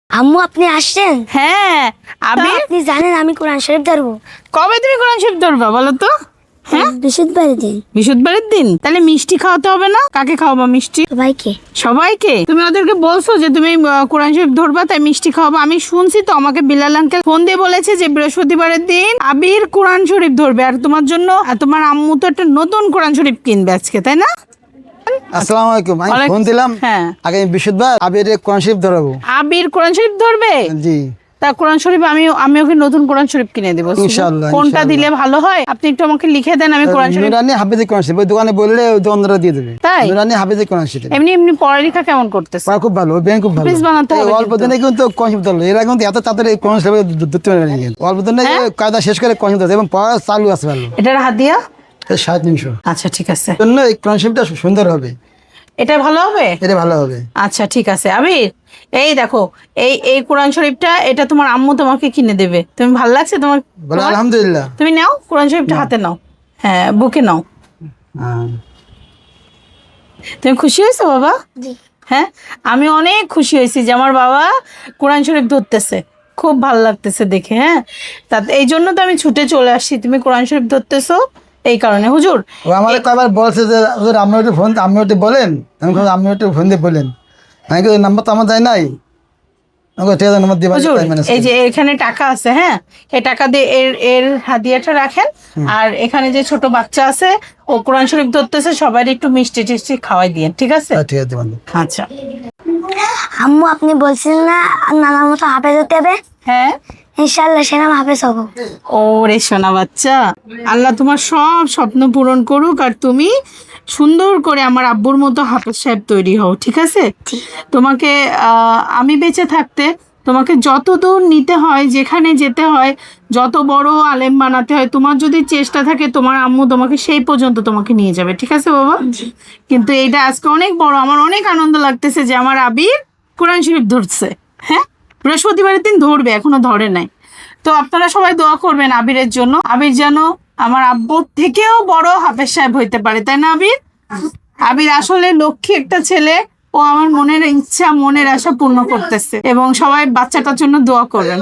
আম্মু আপনি আসছেন? হ্যাঁ আপনি জানেন আমি কোরআন শরীফ ধরবো। কবে তুমি কোরআন শরীফ ধরবা বলো তো? হ্যাঁ, বৃহস্পতিবারের দিন। বৃহস্পতিবারের দিন। তাহলে মিষ্টি খাওয়াতে হবে না? কাকে খাওয়াবা মিষ্টি? সবাইকে। সবাইকে? তুমি ওদেরকে বলছো যে তুমি কোরআন শরীফ ধরবা তাই মিষ্টি খাওয়াবো? আমি শুনছি তো, আমাকে বিলাল আঙ্কেল ফোন দিয়ে বলেছে যে বৃহস্পতিবারের দিন আবির কোরআন শরীফ ধরবে, আর তোমার জন্য তোমার আম্মু তো একটা নতুন কোরআন শরীফ কিনবে আজকে, তাই না? আসসালামু আলাইকুম। আমি ফোন দিলাম, হ্যাঁ, আগামী বৃহস্পতিবার আবির কোরআন শরীফ ধরাবো। আবির কোরআন শরীফ ধরবে? জি। তা কোরআন শরীফ আমি ওকে নতুন কোরআন শরীফ কিনে দেবো। ইনশাআল্লাহ, কোনটা ইনশাআল্লাহ। দিলে ভালো হয় আপনি একটু আমাকে লিখে দেন, আমি কোরআন শরীফ। নুরানি হাফেজে কোরআন শরীফ ওই দোকানে বললে ওই দোকানদাররা দিয়ে দেবে। তাই? নুরানি হাফেজে কোরআন শরীফ। এমনি এমনি পড়ালেখা কেমন করতেছে? পড়া খুব ভালো, ব্যাংক খুব ভালো। অফিস বানাতে হবে অল্প কিন্তু। দিনে কিন্তু কোরআন শরীফ ধরলো। এরা কিন্তু এত তাড়াতাড়ি কোরআন শরীফ ধরতে পারবে না কিন্তু। অল্প দিনে কায়দা শেষ করে কোরআন শরীফ ধরতে এবং পড়া চালু আছে ভালো। এটার হাদিয়া 350। আচ্ছা ঠিক আছে, জন্য এই কোরআন শরীফটা সুন্দর হবে। এটা ভালো হবে। এটা ভালো হবে। আচ্ছা ঠিক আছে আবির, এই দেখো এই কোরআন শরীফটা, এটা তোমার আম্মু তোমাকে কিনে দেবে। তুমি ভালো লাগছে তোমার? বলো আলহামদুলিল্লাহ। তুমি নাও কোরআন শরীফটা হাতে নাও, হ্যাঁ বুকে নাও। হ্যাঁ। তুমি খুশি হয়েছো বাবা? জি। হ্যাঁ, আমি অনেক খুশি হয়েছি যে আমার বাবা কোরআন শরীফ ধরতেছে, খুব ভালো লাগতেছে দেখে। হ্যাঁ, তা এই জন্য তো আমি ছুটে চলে আসছি, তুমি কোরআন শরীফ ধরতেছো এই কারণে। হুজুর ও আমার কয়বার বলছে যে হুজুর আপনি একটু ফোন, আপনি একটু বলেন। আমি বললাম, আপনি একটু ফোন দিয়ে বলেন। আমি কিন্তু নাম্বার তো আমার যায় নাই। আমাকে ঠিক আছে, নাম্বার দিয়ে হুজুর এই যে এখানে টাকা আছে, হ্যাঁ এই টাকা দিয়ে এর হাদিয়াটা রাখেন। আর এখানে যে ছোট বাচ্চা আছে ও কোরআন শরীফ ধরতেছে, সবাই একটু মিষ্টি টিষ্টি খাওয়াই দিয়ে, ঠিক আছে? ঠিক আছে বন্ধু। আচ্ছা। আম্মু আপনি বলছিলেন না নানার মতো হাফেজ হতে হবে? হ্যাঁ, ইনশাআল্লাহ সেরাম হাফেজ হবো। ও রে সোনা বাচ্চা, আল্লাহ তোমার সব স্বপ্ন পূরণ করুক, আর তুমি সুন্দর করে আমার আব্বুর মতো হাফেজ সাহেব তৈরি হও, ঠিক আছে? তোমাকে আমি বেঁচে থাকতে তোমাকে যত দূর নিতে হয়, যেখানে যেতে হয়, যত বড় আলেম বানাতে হয়, তোমার যদি চেষ্টা থাকে তোমার আম্মু তোমাকে সেই পর্যন্ত তোমাকে নিয়ে যাবে, ঠিক আছে বাবা? কিন্তু এইটা আজকে অনেক বড়, আমার অনেক আনন্দ লাগতেছে যে আমার আবির কোরআন শরীফ ধরছে। হ্যাঁ, বৃহস্পতিবারের দিন ধরবে, এখনো ধরে নাই। তো আপনারা সবাই দোয়া করবেন আবিরের জন্য, আবির যেন আমার আব্বুর থেকেও বড় হাফেজ সাহেব হইতে পারে, তাই না আবির? আবির আসলে লক্ষ্মী একটা ছেলে, ও আমার মনের ইচ্ছা মনের আশা পূর্ণ করতেছে, এবং সবাই বাচ্চাটার জন্য দোয়া করবেন।